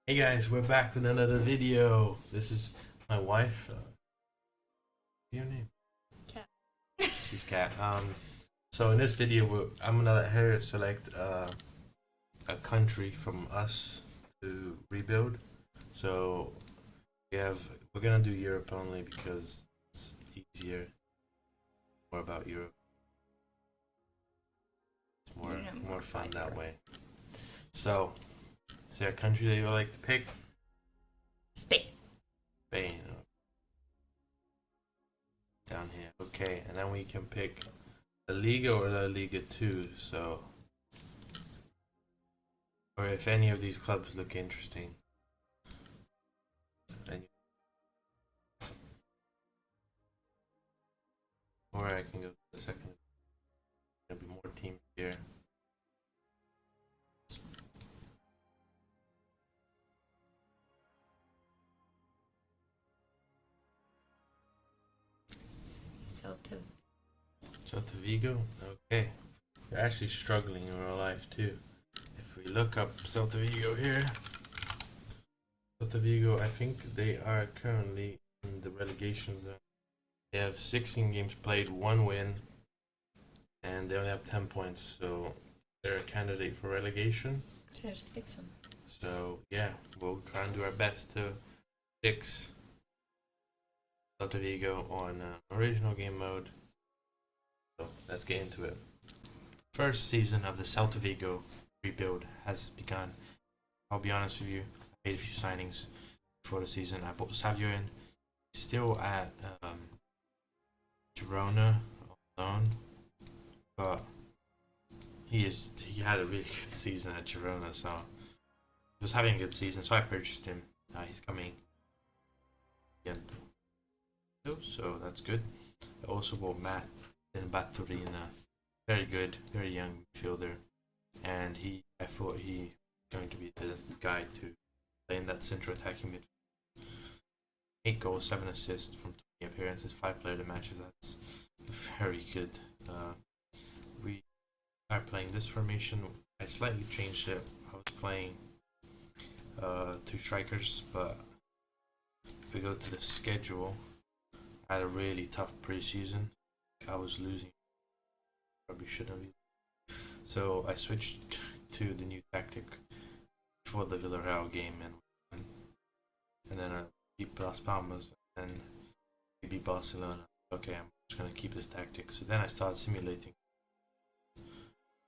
Hey guys, we're back with another video. This is my wife. Your name? Cat. She's Cat. So in this video, I'm gonna let her select a country from us to rebuild. So we're gonna do Europe only because it's easier. More about Europe. It's more fun that way. So, is there a country that you would like to pick? Spain. Spain. Down here. Okay, and then we can pick La Liga or La Liga 2. So, or if any of these clubs look interesting. Or I can go to the second. There'll be more teams here. Celta Vigo? Okay. They're actually struggling in real life too. If we look up Celta Vigo here, Celta Vigo, I think they are currently in the relegation zone. They have 16 games played, 1 win, and they only have 10 points, so they're a candidate for relegation. So to fix them. So yeah, we'll try and do our best to fix Celta Vigo on original game mode. So let's get into it. First season of the Celta Vigo rebuild has begun. I'll be honest with you, I made a few signings before the season. I bought Savio in. He's still at Girona on loan, but he had a really good season at Girona, so he was having a good season, so I purchased him. He's coming again, so that's good. I also bought Matt in Baturina, very good, very young midfielder, and I thought he was going to be the guy to play in that central attacking midfield. 8 goals, 7 assists from 20 appearances, 5 player of the matches. That's very good. We are playing this formation. I slightly changed it. I was playing 2 strikers, but if we go to the schedule, I had a really tough preseason. I was losing. Probably shouldn't have. So I switched to the new tactic for the Villarreal game, and then I beat Las Palmas, and we beat Barcelona. Okay, I'm just gonna keep this tactic. So then I started simulating.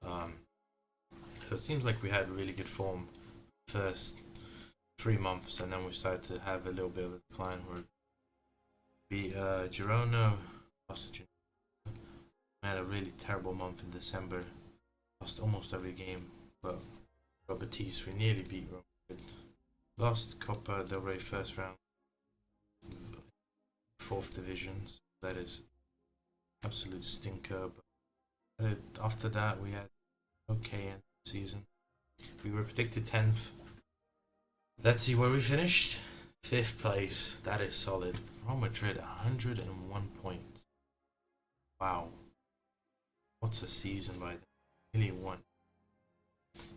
So it seems like we had really good form first 3 months, and then we started to have a little bit of a decline. Where we Girona lost to I had a really terrible month in December. Lost almost every game, but Betis, we nearly beat Real Madrid. Lost Copa del Rey first round, 4th division. So that is absolute stinker. But after that, we had okay end of the season. We were predicted 10th. Let's see where we finished. 5th place. That is solid. Real Madrid, 101 points. Wow. What's a season by them? Nearly won.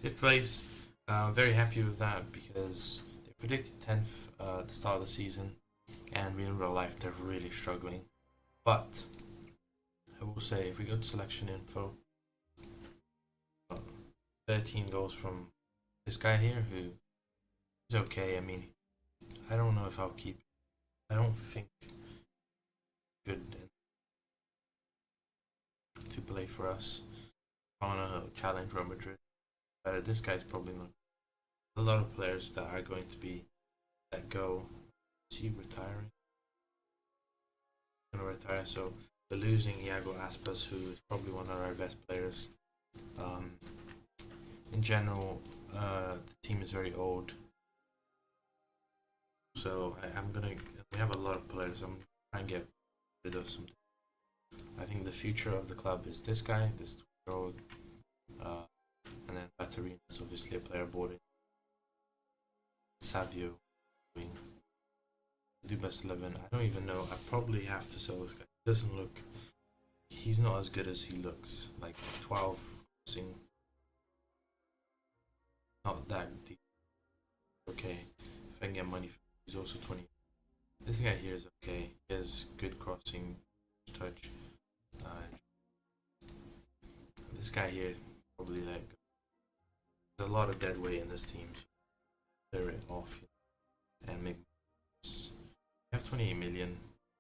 5th place. Very happy with that because they predicted 10th at the start of the season, and in real life they're really struggling. But I will say, if we go to selection info, 13 goals from this guy here, who is okay. I mean, I don't know if I'll keep. I don't think good to play for us. I want to challenge Real Madrid. But this guy's probably not. A lot of players that are going to be let go. Is he retiring? Going to retire. So we're losing Iago Aspas, who is probably one of our best players. In general, the team is very old. So we have a lot of players. I'm trying to get rid of something. I think the future of the club is this guy, this 12-year-old, and then Baturina is obviously a player boarding. Savio, do best 11. I don't even know. I probably have to sell this guy. He doesn't look. He's not as good as he looks. Like 12 crossing. Not that deep. Okay. I can get money for him. He's also 20. This guy here is okay. He has good crossing touch. This guy here probably like there's a lot of dead weight in this team. Clear it off and make. We have 28 million.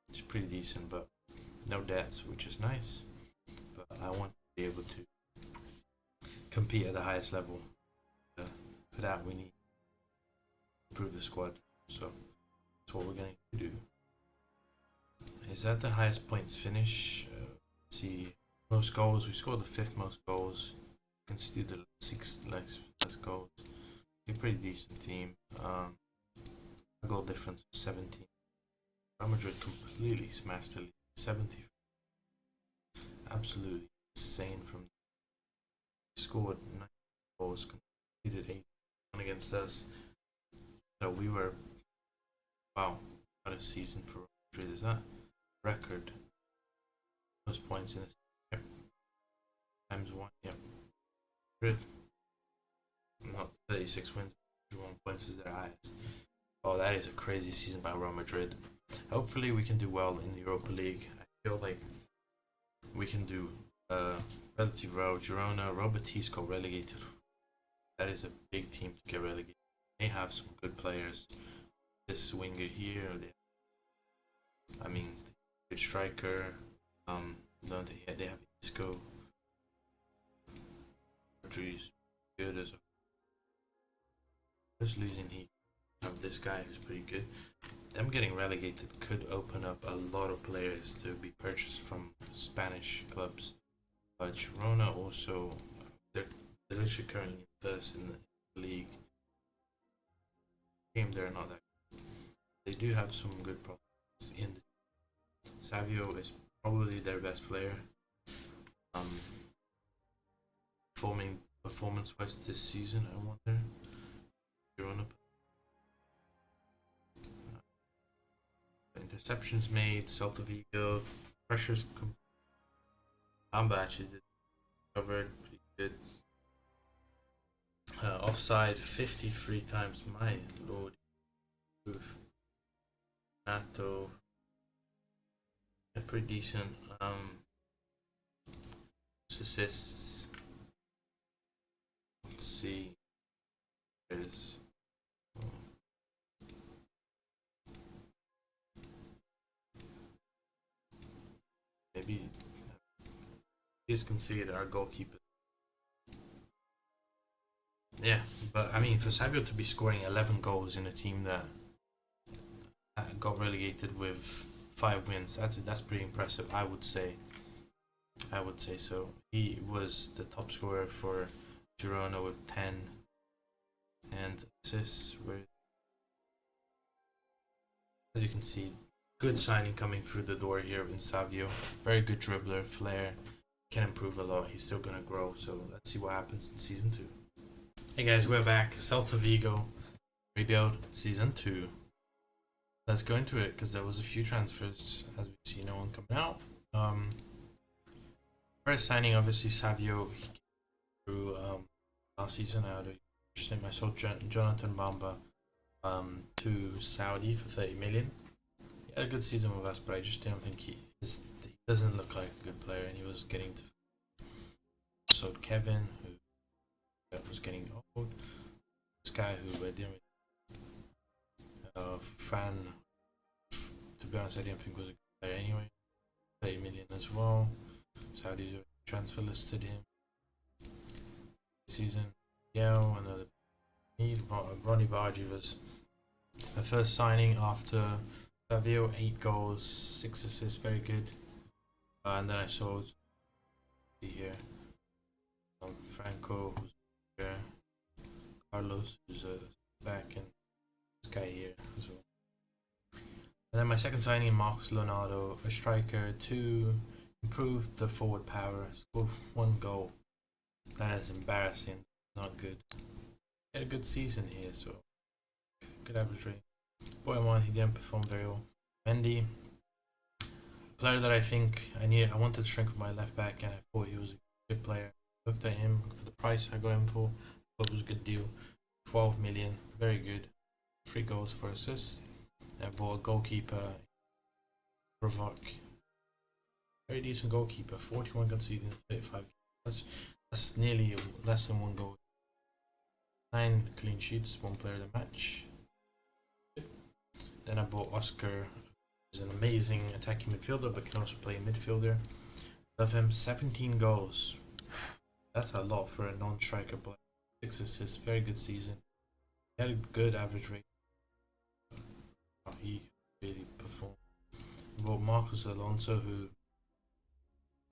It's pretty decent, but no debts, which is nice. But I want to be able to compete at the highest level. For that, we need to improve the squad. So that's what we're going to do. Is that the highest points finish? Let's see, most goals. We scored the 5th most goals. You can see the 6th less goals. A pretty decent team. Goal difference 17. Real Madrid completely smashed the league. 70. Absolutely insane from. Scored 9 goals, conceded 8 against us. So we were, wow, what a season for Real Madrid. Is that record? Those points in a yep. Times 1, yep. Madrid, not 36 wins, 1 points is their highest. Oh, that is a crazy season by Real Madrid. Hopefully we can do well in the Europa League. I feel like we can do relative row. Girona, Robertis got relegated. That is a big team to get relegated. They have some good players. This winger here, I mean, good striker. They have Isco. Rodri's good as a. Just losing he have this guy who's pretty good. Them getting relegated could open up a lot of players to be purchased from Spanish clubs. But Girona also, they're literally currently first in the league. They're not that good. They do have some good prospects in the team. Savio is probably their best player. Performance-wise this season, I wonder. Girona. Interceptions made, Celta Vigo, pressures. Amba actually did covered pretty good. Offside 53 times, my lord. Oof. Nato, pretty decent. Assists. Let's see. There's. Maybe he's considered our goalkeeper. Yeah, but I mean, for Savio to be scoring 11 goals in a team that got relegated with 5 wins, that's pretty impressive. I would say so. He was the top scorer for Girona with 10, and assists were, as you can see, good signing coming through the door here in Savio. Very good dribbler, flair, can improve a lot. He's still gonna grow, so let's see what happens in season 2. Hey guys, we're back. Celta Vigo rebuild season 2. Let's go into it because there was a few transfers, as we see, no one coming out. First signing, obviously Savio. He came through last season. I saw Jonathan Bamba to Saudi for 30 million. He had a good season with us, but I just don't think he doesn't look like a good player, and he was getting to. So Kevin, who was getting old. This guy who I didn't. Fran, to be honest, I didn't think was a good player anyway. 30 million as well. Saudis transfer listed him. Season, another need. Ronnie Bargi was my first signing after Savio, 8 goals, 6 assists, very good. And then I saw here Franco, who's here, Carlos, who's back, and this guy here as well. And then my second signing, Marcos Leonardo, a striker, to improve the forward power, scored 1 goal. That is embarrassing, not good. He had a good season here, so good average rate. Boymon, he didn't perform very well. Mendy, player that I think I wanted to shrink with my left back, and I thought he was a good player. Looked at him for the price I got him for, thought it was a good deal. 12 million, very good. 3 goals, 4 assists. I bought a goalkeeper, Provoc. Very decent goalkeeper, 41 conceded in 35 games. That's nearly less than 1 goal. 9 clean sheets, 1 player of the match. Good. Then I bought Oscar, who's an amazing attacking midfielder, but can also play midfielder. Love him, 17 goals. That's a lot for a non-striker player. 6 assists, very good season. He had a good average rate. He really performed. I bought Marcos Alonso, who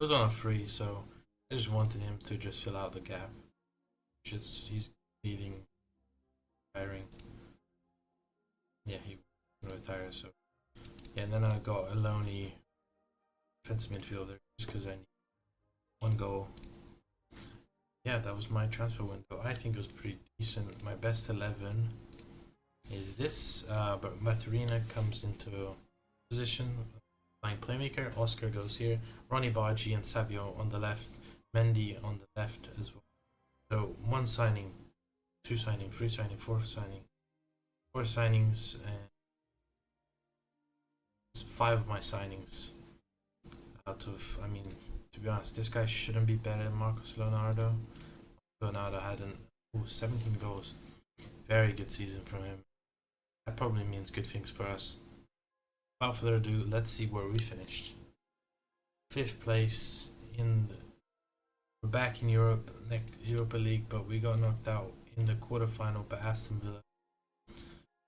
was on a free, so I just wanted him to just fill out the gap. He's leaving, retiring. Yeah, he will retire, so yeah. And then I got a lonely defensive midfielder just because I need 1 goal. Yeah, that was my transfer window. I think it was pretty decent. My best 11 is this, but Maturina comes into position, playing playmaker. Oscar goes here. Ronnie Baji and Savio on the left. Mendy on the left as well. So 1 signing, 2 signing, 3 signing, 4 signing, 4 signings, and it's 5 of my signings. Out of, I mean, to be honest, this guy shouldn't be better than Marcos Leonardo. Leonardo had 17 goals. Very good season from him. That probably means good things for us. Without further ado, let's see where we finished. 5th place we're back in Europe, Europa League, but we got knocked out in the quarterfinal by Aston Villa.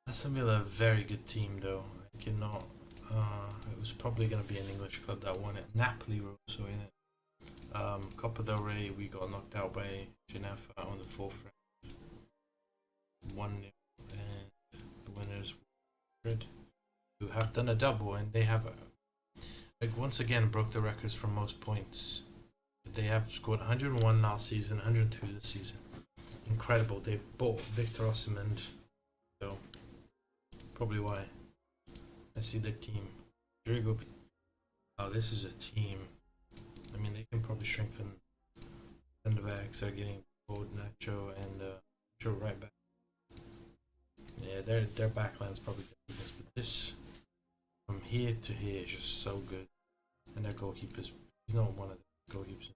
Aston Villa, a very good team though. I cannot. It was probably going to be an English club that won it. Napoli were also in it. Copa del Rey, we got knocked out by Geneva on the 4th round. 1-0, and the winners who have done a double, and they have once again broke the records for most points. They have scored 101 last season, 102 this season. Incredible. They bought Victor Osimhen, so probably why. Let's see their team. Rodrigo. Oh, this is a team. I mean, they can probably strengthen center backs. They're getting both Nacho and Nacho right back. Yeah, their backline's probably the weakness, but this from here to here is just so good. And their goalkeepers, he's not one of the goalkeepers.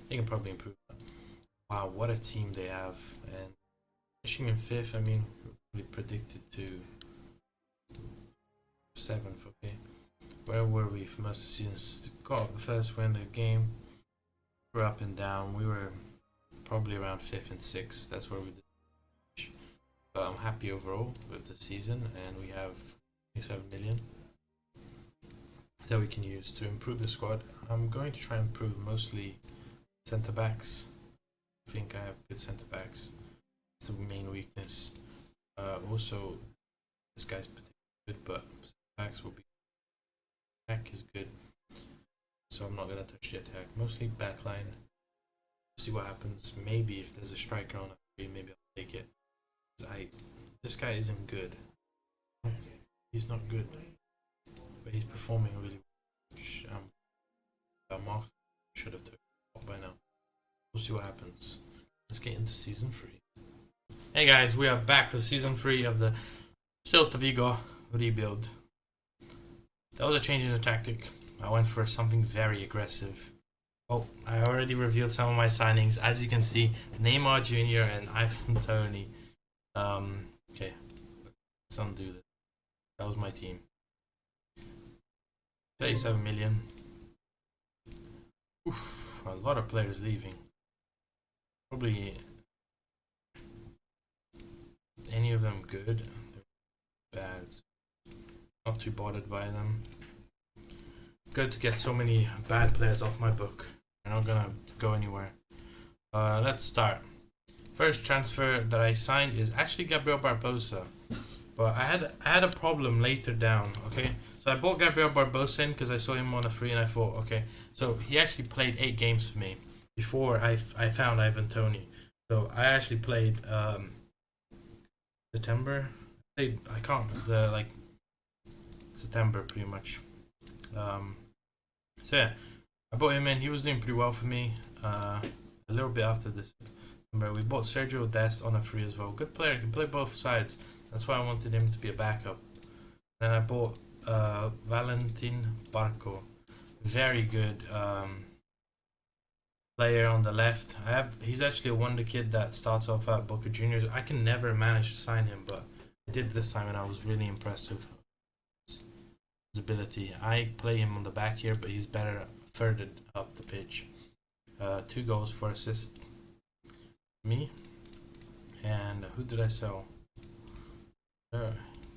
They can probably improve that. Wow, what a team they have. And finishing in 5th, I mean, we predicted to 7th, okay. Where were we for most of the season? Got the first win of the game. We were up and down. We were probably around 5th and 6th. That's where we did. But I'm happy overall with the season, and we have 27 million that we can use to improve the squad. I'm going to try and improve mostly centre backs. I think I have good centre backs. It's the main weakness. Also, this guy's particularly good, but centre backs will be. Attack is good, so I'm not gonna touch the attack. Mostly backline. See what happens. Maybe if there's a striker on a 3, maybe I'll take it. This guy isn't good. He's not good, but he's performing really well. Mark should have took it by now. We'll see what happens. Let's get into season 3. Hey guys, we are back with season 3 of the Celta Vigo rebuild. That was a change in the tactic. I went for something very aggressive. Oh, I already revealed some of my signings. As you can see, Neymar Jr. and Ivan Toney. Okay, let's undo this. That was my team. 37 million. Oof, a lot of players leaving. Probably any of them good. They're bad. Not too bothered by them. Good to get so many bad players off my book. They're not gonna go anywhere. Let's start. First transfer that I signed is actually Gabriel Barbosa, but I had a problem later down. Okay, so I bought Gabriel Barbosa in because I saw him on a free, and I thought, okay, so he actually played 8 games for me before I found Ivan Toney. So I actually played September. September pretty much. So yeah, I bought him in. He was doing pretty well for me. A little bit after this, we bought Sergio Dest on a free as well. Good player, can play both sides. That's why I wanted him to be a backup. Then I bought Valentin Barco. Very good player on the left. He's actually a wonder kid that starts off at Boca Juniors. I can never manage to sign him, but I did this time and I was really impressed with his ability. I play him on the back here, but he's better further up the pitch. 2 goals, 4 assists. Me. And who did I sell?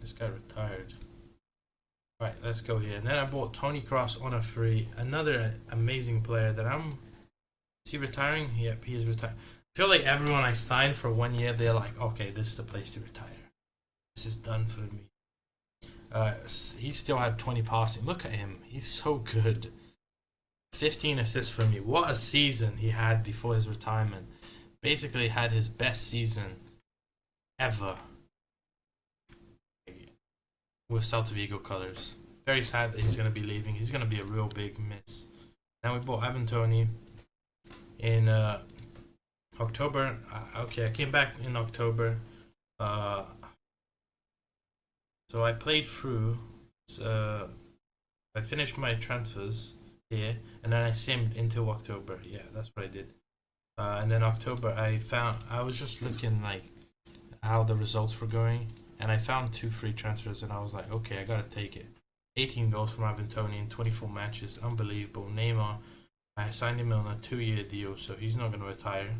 This guy retired. Right, let's go here. And then I bought Tony Cross on a free. Another amazing player that Is he retiring? Yep, he is retiring. I feel like everyone I signed for 1 year, they're like, okay, this is the place to retire. This is done for me. He still had 20 passing. Look at him. He's so good. 15 assists for me. What a season he had before his retirement. Basically had his best season ever with Celta Vigo colours. Very sad that he's going to be leaving. He's going to be a real big miss. Then we bought Ivan Toney in October. Okay, I came back in October. So I played through. I finished my transfers here, and then I simmed into October. Yeah, that's what I did. And then October, I was just looking like how the results were going, and I found 2 free transfers, and I was like, okay, I gotta take it. 18 goals from Ivan Toney in 24 matches, unbelievable. Neymar, I signed him on a 2-year deal, so he's not gonna retire.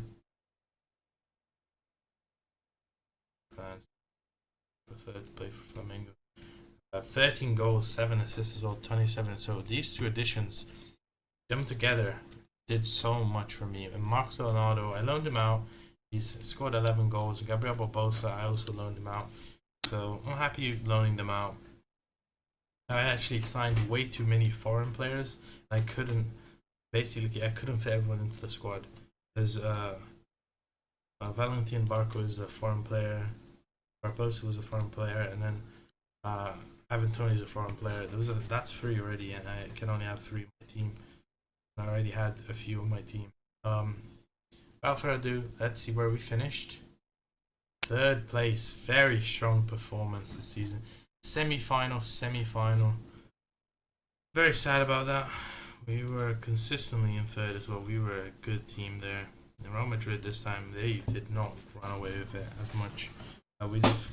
Prefer to play for Flamengo. 13 goals, 7 assists as well, 27. So these 2 additions, them together, did so much for me. And Marcos Leonardo, I loaned him out. He's scored 11 goals. Gabriel Barbosa, I also loaned him out. So I'm happy loaning them out. I actually signed way too many foreign players. I couldn't fit everyone into the squad. There's Valentin Barco is a foreign player. Barbosa was a foreign player, and then Ivan Toney is a foreign player. That's 3 already, and I can only have 3 on my team. I already had a few on my team. Without further ado, let's see where we finished. 3rd place, very strong performance this season. Semi-final. Very sad about that. We were consistently in 3rd as well. We were a good team there. In Real Madrid this time, they did not run away with it as much.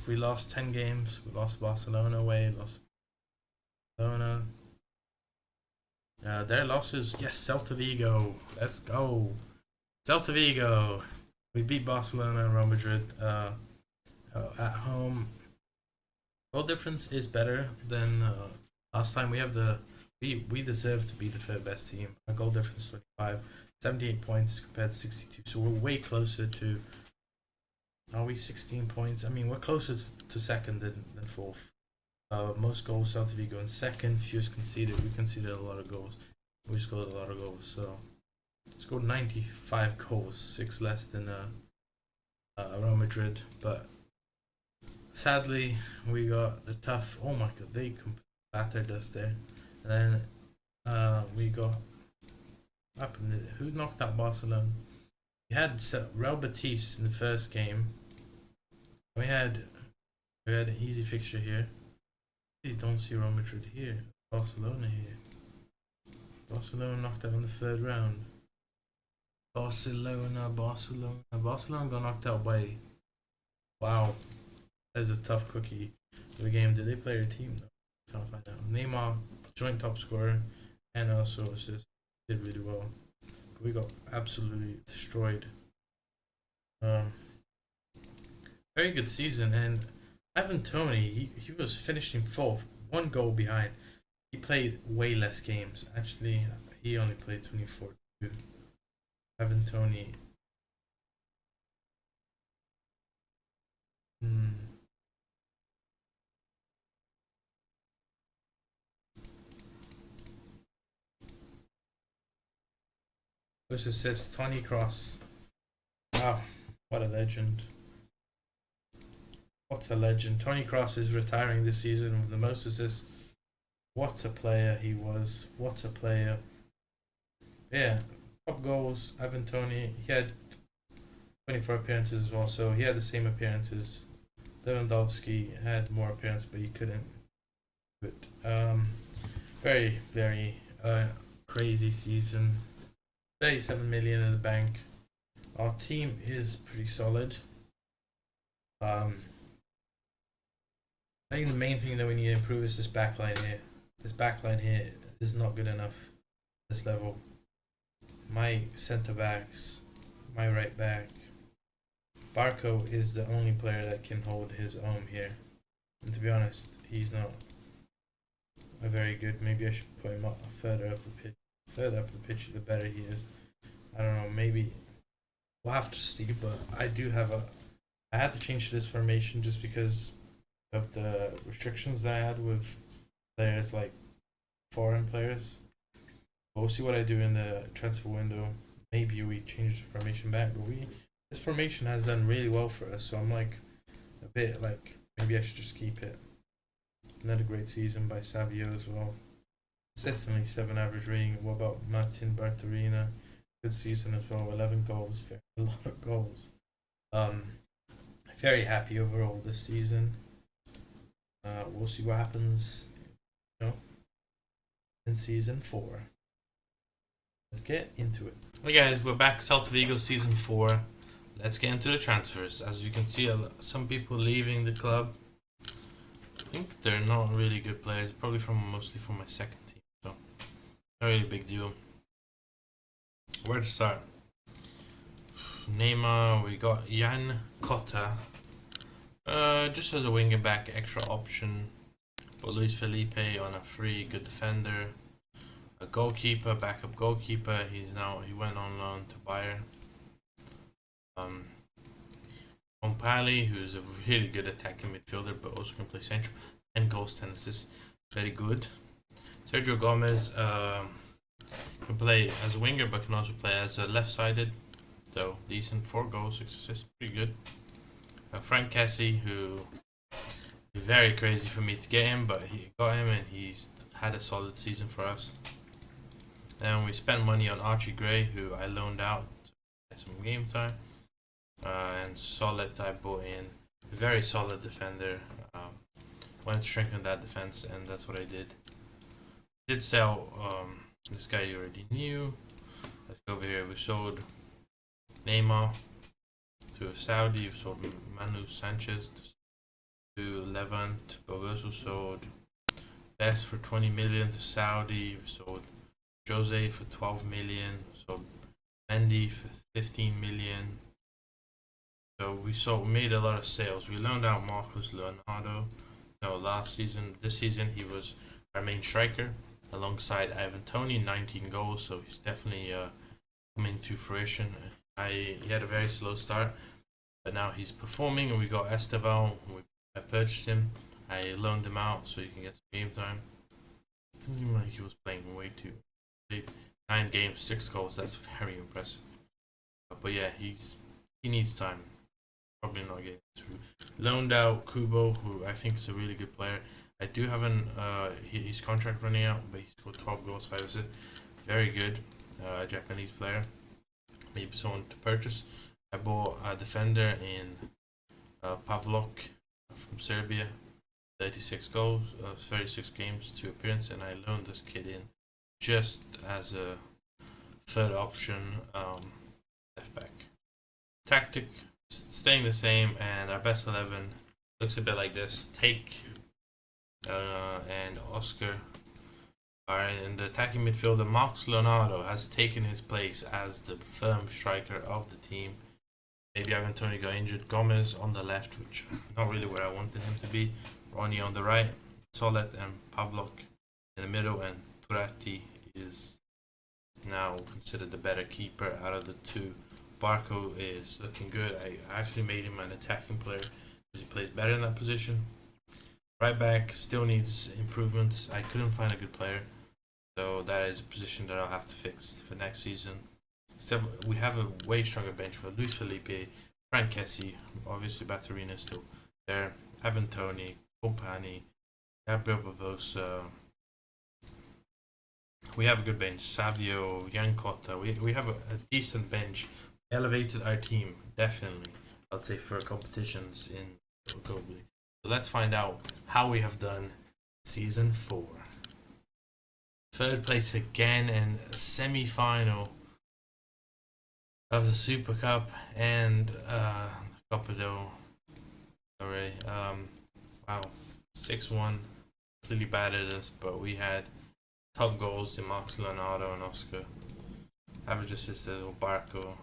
We lost 10 games. We lost Barcelona away. Lost Barcelona. Their losses, yes, Celta Vigo. Let's go. Celta Vigo. We beat Barcelona and Real Madrid at home. Goal difference is better than last time. We deserve to be the 3rd best team. Our goal difference is 25. 78 points compared to 62. So we're way closer to... Are we 16 points? I mean, we're closer to 2nd than 4th. Most goals, Celta Vigo in 2nd. Fewest conceded. We conceded a lot of goals. We scored a lot of goals. So, scored 95 goals, 6 less than Real Madrid. But sadly, we got the tough. Oh my god, they battered us there. And then we got up. Who knocked out Barcelona? We had Real Betis in the first game. We had an easy fixture here. You don't see Real Madrid here. Barcelona here. Barcelona knocked out in the 3rd round. Barcelona got knocked out by... Wow. That is a tough cookie for the game. Did they play their team? No. Can't find out. Neymar, joint top scorer, and also assist. Did really well. We got absolutely destroyed. Very good season, and Ivan Toney, he was finishing 4th, 1 goal behind. He played way less games. Actually, he only played 24 too. Ivan Toney. First assist, Tony Cross. Wow, what a legend. What a legend. Tony Cross is retiring this season with the most assists. What a player he was. What a player. Yeah, top goals, Ivan Toney. He had 24 appearances as well, so he had the same appearances Lewandowski had more appearance, but he couldn't. But very very crazy season. 37 million in the bank. Our team is pretty solid. I think the main thing that we need to improve is this backline here. This backline here is not good enough. This level. My centre backs, my right back. Barco is the only player that can hold his own here. And to be honest, he's not a very good. Maybe I should put him up further up the pitch. Further up the pitch, the better he is. I don't know. Maybe we'll have to see. But I do have a. I had to change this formation just because of the restrictions that I had with players like foreign players. We'll see what I do in the transfer window. Maybe we change the formation back, but this formation has done really well for us. So I'm like a bit like maybe I should just keep it. Another great season by Savio as well. Consistently 7 average rating. What about Martin Bartarina? Good season as well. 11 goals. A lot of goals. Very happy overall this season. We'll see what happens, in season 4. Let's get into it. Hey guys, we're back. Celta Vigo season 4. Let's get into the transfers. As you can see, some people leaving the club. I think they're not really good players. Probably mostly from my second team. So, not really a big deal. Where to start? Neymar, we got Jan Cotta. Just as a winger back, extra option. For Luis Felipe on a free, good defender. A goalkeeper, backup goalkeeper. He went on loan to Bayer. Kompali, who's a really good attacking midfielder, but also can play central. 10 goals, 10 assists, very good. Sergio Gomez can play as a winger, but can also play as a left-sided. So decent, 4 goals, 6 assists, pretty good. Frank Cassie, who is very crazy for me to get him, but he got him and he's had a solid season for us. And we spent money on Archie Gray, who I loaned out to get some game time. And Solid I bought in. Very solid defender. Wanted to strengthen that defense, and that's what I did. Did sell this guy you already knew. Let's go over here. We sold Neymar to Saudi. We sold Manu Sanchez to Levant. But we also sold Best for 20 million to Saudi. We sold Jose for 12 million. So Mendy for 15 million. So we made a lot of sales. We loaned out Marcos Leonardo. No, last season. This season he was our main striker alongside Ivan Toney, 19 goals. So he's definitely coming to fruition. He had a very slow start, but now he's performing. And we got Esteval. I purchased him. I loaned him out so he can get some game time. It doesn't seem like he was playing way too late. 9 games, 6 goals. That's very impressive. But yeah, he needs time. Probably not getting through. Loaned out Kubo, who I think is a really good player. I do have his contract running out, but he scored 12 goals, 5 assists. Very good. Japanese player. Maybe someone to purchase. I bought a defender in Pavlok from Serbia. 36 goals, 36 games, 2 appearances, and I loaned this kid in just as a third option left back. Tactic staying the same, and our best 11 looks a bit like this. Take and Oscar are in the attacking midfielder. Marcos Leonardo has taken his place as the firm striker of the team. Maybe Ivan Toney got injured. Gomez on the left, which not really where I wanted him to be. Ronnie on the right. Solet and Pavlok in the middle, and Turati is now considered the better keeper out of the two. Barco is looking good. I actually made him an attacking player because he plays better in that position. Right back still needs improvements. I couldn't find a good player, so that is a position that I'll have to fix for next season. So we have a way stronger bench for Luis Felipe, Frank Kessie, obviously Batarina is still there, Ivan Toney, Kompany, Gabriel Barbosa. We have a good bench. Savio, Jan Cotta. We have a decent bench. Elevated our team, definitely. I'd say for competitions in Go Blue. So let's find out how we have done season 4. Third place again in semi-final of the Super Cup and Copa del Rey. Wow, 6-1. Completely battered us, but we had top goals in Max Leonardo and Oscar. Average assists Barco.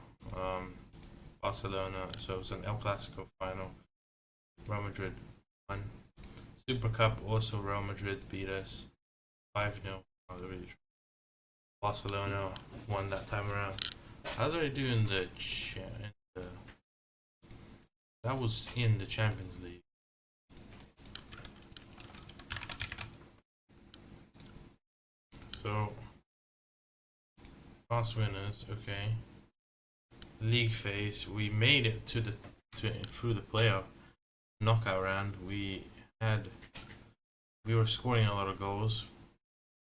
Barcelona. So it was an El Clasico final. Real Madrid won. Super Cup also Real Madrid beat us 5-0. Barcelona won that time around. How did I do in the that was in the Champions League. So past winners, okay. League phase, we made it through the playoff knockout round. We were scoring a lot of goals,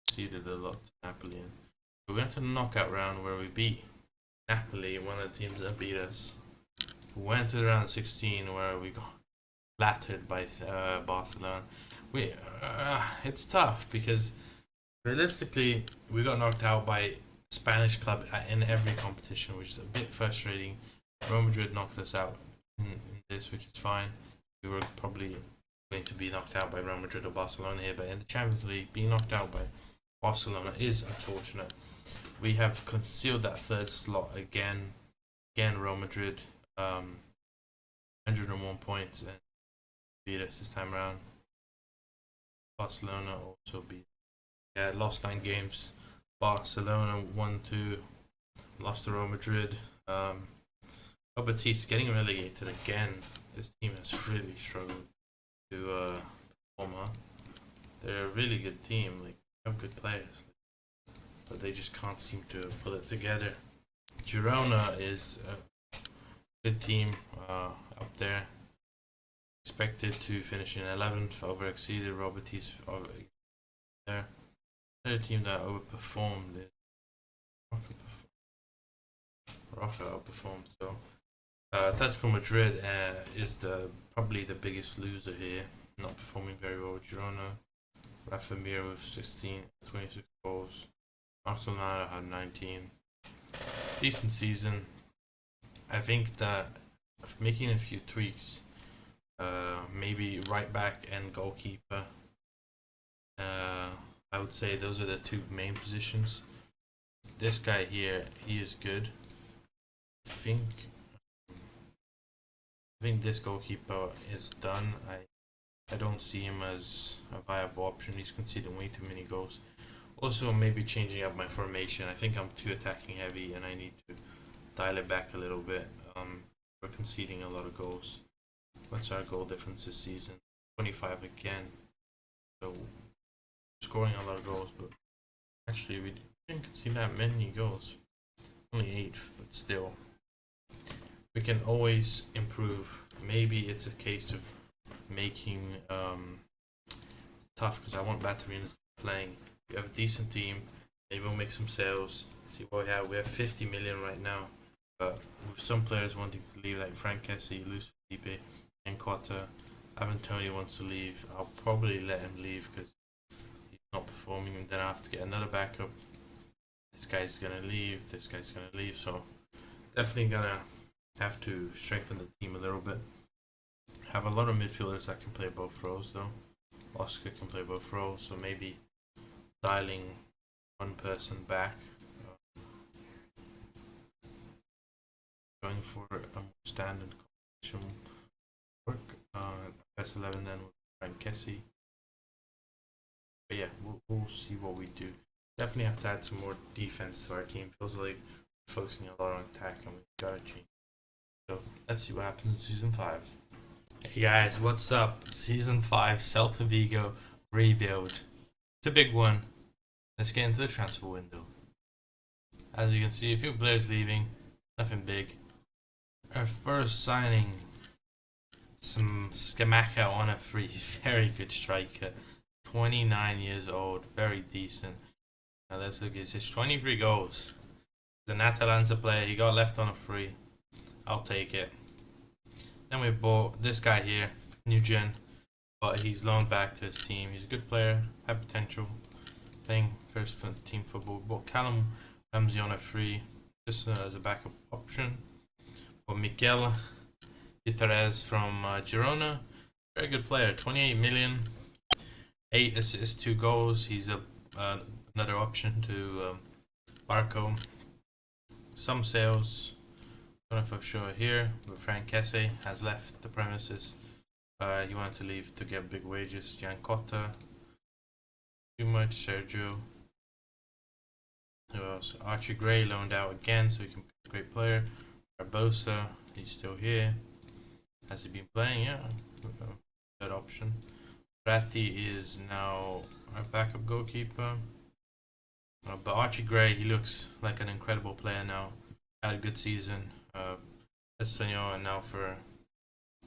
conceded a lot to Napoli. We went to the knockout round where we beat Napoli, one of the teams that beat us. We went to the round 16 where we got flattered by Barcelona. It's tough because realistically we got knocked out by Spanish club in every competition, which is a bit frustrating. Real Madrid knocked us out in this, which is fine. We were probably going to be knocked out by Real Madrid or Barcelona here, but in the Champions League, being knocked out by Barcelona is unfortunate. We have concealed that third slot again. Real Madrid, 101 points and beat us this time around. Barcelona also beat. Yeah, lost 9 games. Barcelona 1-2. Lost to Real Madrid. Betis getting relegated again. This team has really struggled to perform. They're a really good team. Like, they have good players, but they just can't seem to pull it together. Girona is a good team up there. Expected to finish in 11th, over exceeded Betis over there. Another team that overperformed is Roca outperformed. So Atletico Madrid is probably the biggest loser here, not performing very well. Girona, Rafa Mir with 26 goals. Barcelona had 19. Decent season. I think that making a few tweaks, maybe right back and goalkeeper. I would say those are the 2 main positions. This guy here, he is good. I think this goalkeeper is done. I don't see him as a viable option. He's conceding way too many goals. Also, maybe changing up my formation. I think I'm too attacking heavy and I need to dial it back a little bit. We're conceding a lot of goals. What's our goal difference this season? 25 again. So scoring a lot of goals, but actually we didn't concede that many goals. Only 8, but still. We can always improve. Maybe it's a case of making tough, because I want Batterina playing. We have a decent team. Maybe we'll make some sales. See what we have. We have 50 million right now, but with some players wanting to leave, like Frank Kessie, Luis Felipe, and Cotta. Ivan Toney wants to leave. I'll probably let him leave because he's not performing, and then I have to get another backup. This guy's gonna leave. This guy's gonna leave. So definitely gonna have to strengthen the team a little bit. Have a lot of midfielders that can play both roles though. Oscar can play both roles, so maybe dialing one person back. Going for a more standard competition work. Best 11 then with Frank Kessie. But yeah, we'll see what we do. Definitely have to add some more defense to our team. Feels like we're focusing a lot on attack and we've got to change. So let's see what happens in season 5. Hey guys, what's up? Season 5, Celta Vigo rebuild. It's a big one. Let's get into the transfer window. As you can see, a few players leaving. Nothing big. Our first signing, some Scamacca on a free. Very good striker. 29 years old. Very decent. Now let's look at his 23 goals. He's an Atalanta player. He got left on a free. I'll take it. Then we bought this guy here. new gen, but he's loaned back to his team. He's a good player, had potential, playing first team football. Bought Callum Ramsey on a free, just as a backup option. But Miguel Gutierrez from Girona, very good player, 28 million, 8 assists, 2 goals. He's another option to Barco. Some sales, don't know if I'll show it here, but Frank Kesse has left the premises. He wanted to leave to get big wages. Jan Cotta, too much. Sergio. Who else? Archie Gray loaned out again, so he can be a great player. Barbosa, he's still here. Has he been playing? Yeah, good option. Ratti is now our backup goalkeeper. But Archie Gray, he looks like an incredible player now. Had a good season. Espanol, and now for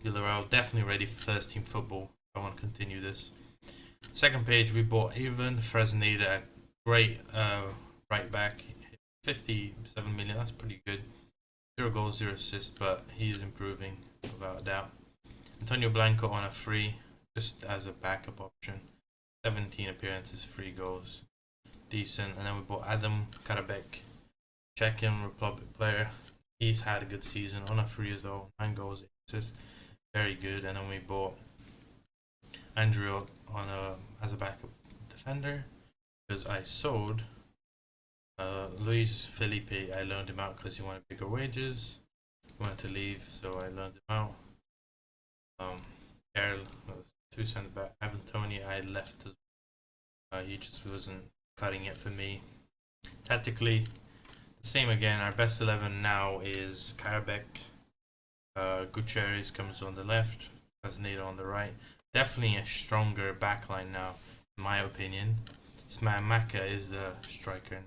Villarreal. Definitely ready for first team football. I want to continue this. Second page, we bought Ivan Fresneda, a great right back. 57 million, that's pretty good. 0 goals, 0 assists, but he is improving without a doubt. Antonio Blanco on a free, just as a backup option. 17 appearances, 3 goals. Decent. And then we bought Adam Karabek, Czechia Republic player. He's had a good season on a free as well. 9 goals, 8 assists, very good. And then we bought Andrew on as a backup defender, because I sold Luis Felipe. I loaned him out because he wanted bigger wages. He wanted to leave, so I loaned him out. Carl, 2 centre back. Evan Tony, I left as well. He just wasn't cutting it for me. Tactically, the same again. Our best 11 now is Karabek, Gutierrez comes on the left, Fresneda on the right. Definitely a stronger backline now, in my opinion. This man Maka is the striker now.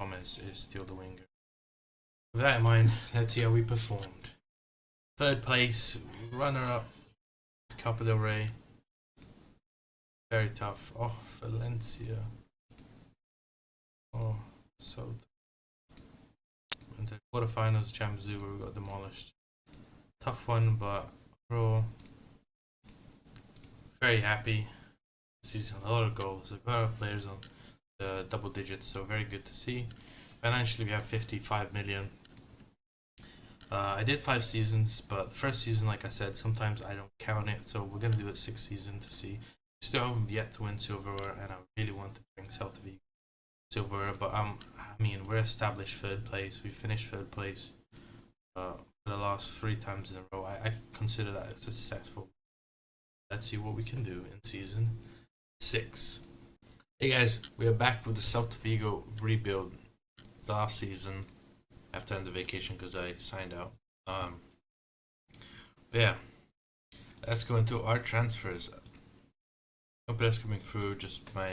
Thomas is still the winger. With that in mind, let's see how we performed. Third place, runner-up, Copa del Rey. Very tough. Oh, Valencia. Oh, so. And the quarterfinals, Champions League, where we got demolished. Tough one, but overall, very happy. Season, a lot of goals. A lot of players on the double digits, so very good to see. Financially, we have 55 million. I did 5 seasons, but the first season, like I said, sometimes I don't count it, so we're gonna do it 6 seasons to see. Still haven't yet to win silverware, and I really want to bring Celta Vigo silverware, but I mean, we're established 3rd place. We finished 3rd place for the last 3 times in a row. I consider that as successful. Let's see what we can do in season 6. Hey guys, we are back with the Celta Vigo rebuild. Last season, after the vacation, because I signed out. But yeah, let's go into our transfers. Hope that's coming through. Just my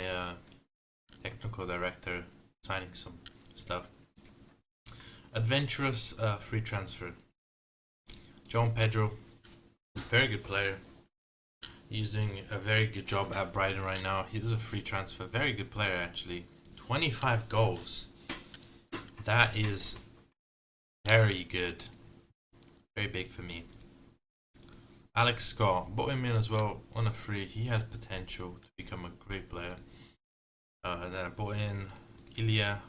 technical director signing some stuff. Adventurous free transfer. João Pedro, very good player. He's doing a very good job at Brighton right now. He's a free transfer. Very good player, actually. 25 goals. That is very good. Very big for me. Alex Scott, bought him in as well on a free. He has potential to become a great player. And then I bought in Ilya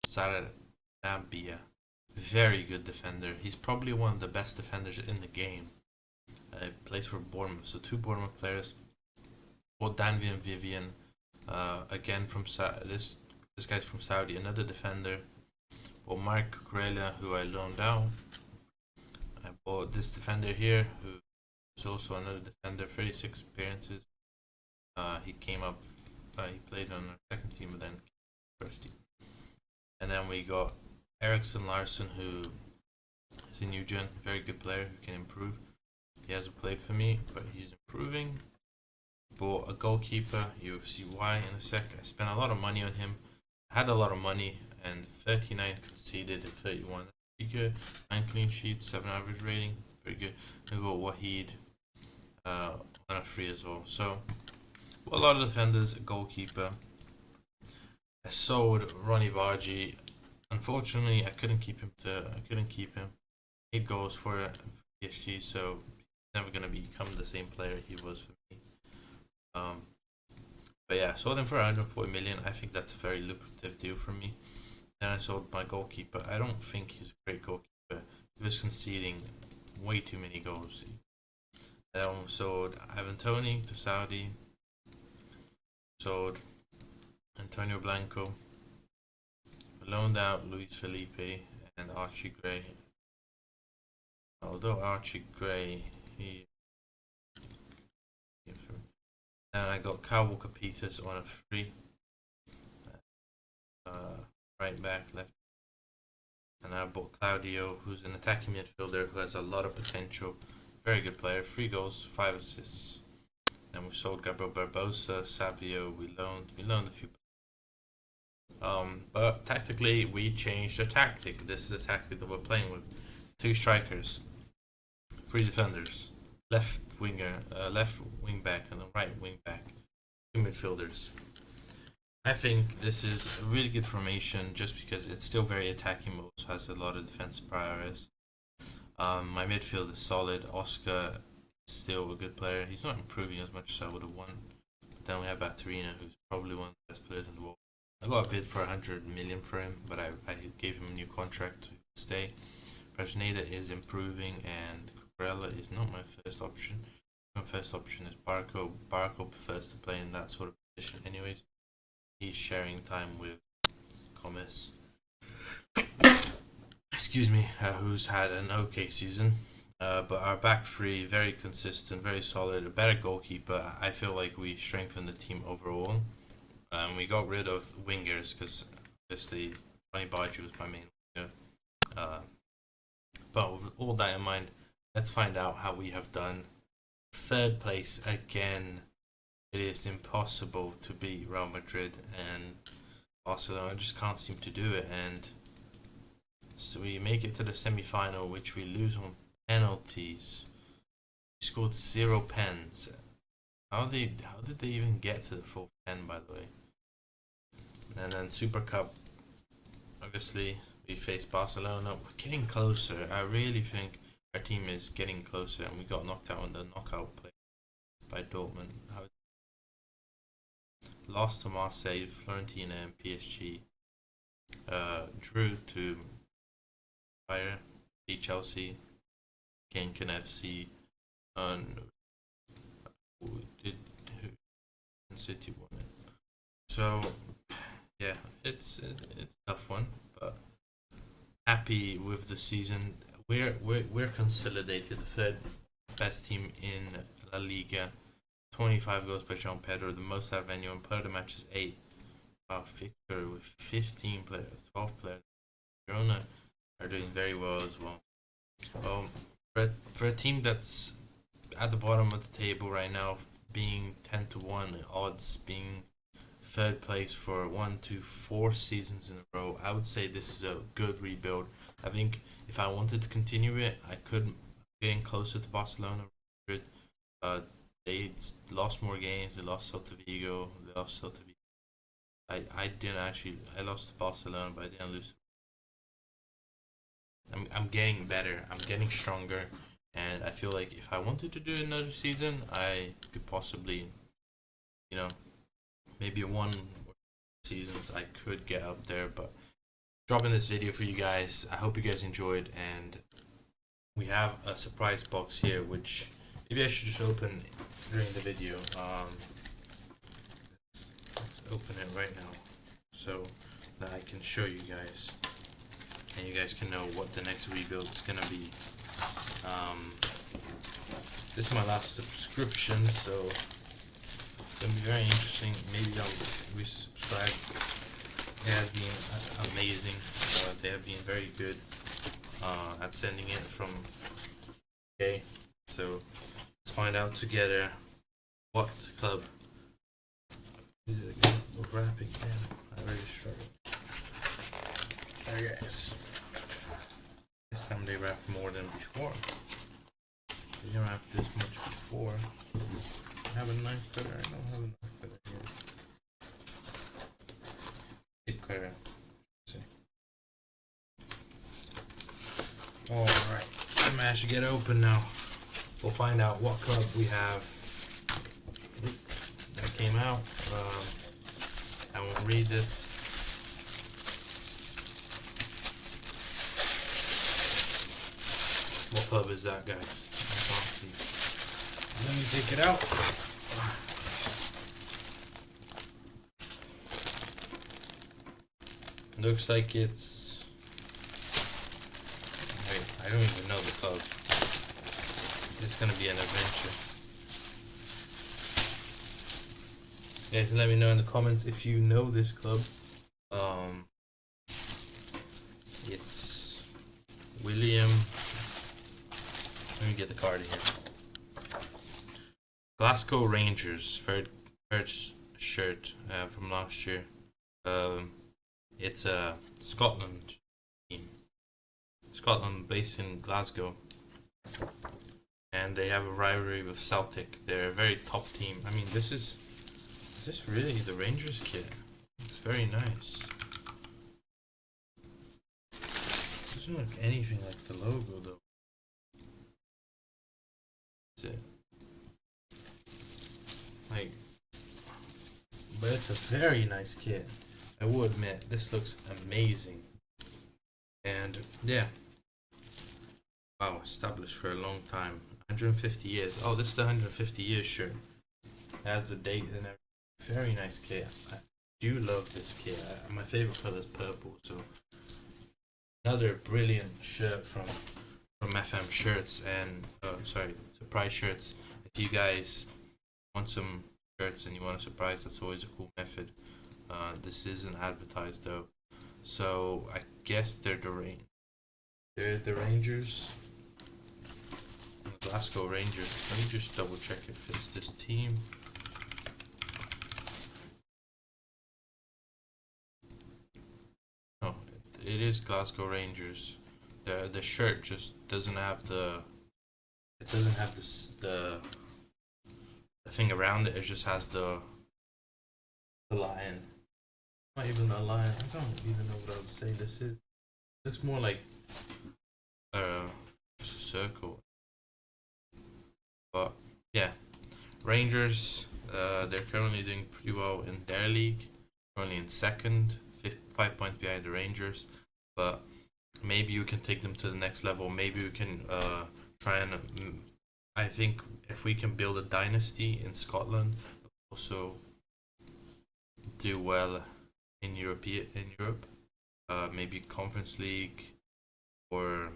Sarabia. Very good defender. He's probably one of the best defenders in the game. Plays for Bournemouth, so 2 Bournemouth players. Bought Danvian Vivian, again from this guy's from Saudi, another defender. Bought Mark Cucurella, who I loaned out. I bought this defender here, who is also another defender, 36 appearances. He came up, he played on our second team, but then first team. And then we got Eriksson Larsson, who is a new gen, very good player who can improve. He hasn't played for me, but he's improving. Bought a goalkeeper, you'll see why in a sec. I spent a lot of money on him. I had a lot of money, and 39 conceded and 31. Pretty good. 9 clean sheets, 7 average rating. Pretty good. We got Wahid on a free as well. So, a lot of defenders, a goalkeeper. I sold Ronnie Bargi. Unfortunately, I couldn't keep him. 8 goals for PSG, so never gonna become the same player he was for me. But yeah, sold him for 140 million. I think that's a very lucrative deal for me. Then I sold my goalkeeper. I don't think he's a great goalkeeper. He was conceding way too many goals. I sold Ivan Toney to Saudi. Sold Antonio Blanco. Loaned out Luis Felipe and Archie Gray. Although Archie Gray, and I got Kyle Walker Peters on a free. Right back, left. And I bought Claudio, who's an attacking midfielder who has a lot of potential. Very good player. 3 goals, 5 assists. And we sold Gabriel Barbosa, Savio. We loaned a few. But tactically, we changed the tactic. This is the tactic that we're playing with. 2 strikers, 3 defenders, left wing back, and a right wing back. 2 midfielders. I think this is a really good formation just because it's still very attacking, but also has a lot of defensive priorities. My midfield is solid. Oscar is still a good player. He's not improving as much as I would have wanted. But then we have Batarina, who's probably one of the best players in the world. I got a bid for 100 million for him, but I gave him a new contract to stay. Fresneda is improving, and Cucurella is not my first option. My first option is Barco. Barco prefers to play in that sort of position anyways. He's sharing time with Gomez. Excuse me, who's had an okay season. But our back three, very consistent, very solid, a better goalkeeper. I feel like we strengthened the team overall. We got rid of wingers because obviously Tony Bargy was my main winger. But with all that in mind, let's find out how we have done. 3rd place again. It is impossible to beat Real Madrid and Barcelona. Just can't seem to do it, and so we make it to the semi-final, which we lose on penalties. We scored 0 pens. How did they even get to the 4th pen, by the way? And then Super Cup, obviously we face Barcelona. We're getting closer. I really think our team is getting closer, and we got knocked out in the knockout play by Dortmund. Lost to Marseille, Fiorentina, and PSG. Drew to Bayern, beat Chelsea, Genk and FC, and City won it. So yeah, it's a tough one, but happy with the season. We're consolidated, the 3rd best team in La Liga. 25 goals by Jean Pedro, the most out of anyone. Player of the match is 8. Victor with 15 players, 12 players. Girona are doing very well as well. For a team that's at the bottom of the table right now, being 10-1 odds, being 3rd place for 1 to 4 seasons in a row, I would say this is a good rebuild. I think if I wanted to continue it, I could getting closer to Barcelona. They lost more games. They lost Celta Vigo. I lost to Barcelona, but I didn't lose. I'm getting better. I'm getting stronger, and I feel like if I wanted to do another season, I could possibly, maybe 1 or 2 seasons I could get up there. But dropping this video for you guys. I hope you guys enjoyed, and we have a surprise box here, which maybe I should just open during the video. Let's open it right now so that I can show you guys, and you guys can know what the next rebuild is gonna be. This is my last subscription, so it's gonna be very interesting. Maybe I'll resubscribe. They have been amazing. They have been very good at sending it from UK. So let's find out together what club is it again. We'll wrap again. I really struggled. There, guys. This time they wrapped more than before. They didn't wrap this much before. I have a knife cutter. I don't have a knife cutter here. Tape cutter. Let's see. Alright. I managed to get it open now. we'll find out what club we have that came out. I won't read this. What club is that, guys? I can't see. Let me take it out. Looks like it's... Wait, I don't even know the club. It's gonna be an adventure. Guys, let me know in the comments if you know this club. It's William. Let me get the card here. Glasgow Rangers, first shirt from last year. It's a Scotland team. Scotland based in Glasgow. And they have a rivalry with Celtic. They're a very top team. I mean, is this really the Rangers kit? It's very nice. Doesn't look anything like the logo though. That's it. Like, but it's a very nice kit. I will admit, this looks amazing. And yeah. Wow, established for a long time. 150 years. Oh, this is the 150 years shirt. It has the date and everything. Very nice kit. I do love this kit. My favorite color is purple. So another brilliant shirt from FM Shirts and Surprise Shirts. If you guys want some shirts and you want a surprise, that's always a cool method. This isn't advertised though. So I guess they're the Rangers. Glasgow Rangers. Let me just double check if it's this team. Oh, it is Glasgow Rangers. The shirt just doesn't have the thing around it. It just has the lion. Not even a lion. I don't even know what I would say this is. It looks more like just a circle. But yeah, Rangers, they're currently doing pretty well in their league. Currently in second, 5 points behind the Rangers. But maybe you can take them to the next level. Maybe we can try and I think if we can build a dynasty in Scotland, but also do well in Europe, maybe Conference League or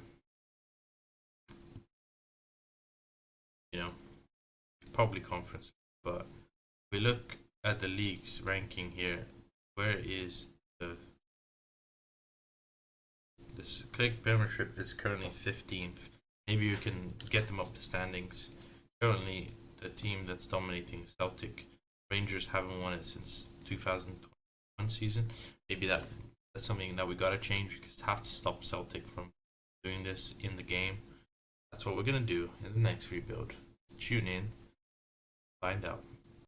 probably Conference. But if we look at the league's ranking here, where is this Click Premiership is currently 15th. Maybe you can get them up the standings. Currently, the team that's dominating is Celtic. Rangers haven't won it since 2021 season. Maybe that's something that we gotta change. We have to stop Celtic from doing this in the game. That's what we're gonna do in the next rebuild. Tune in, find out.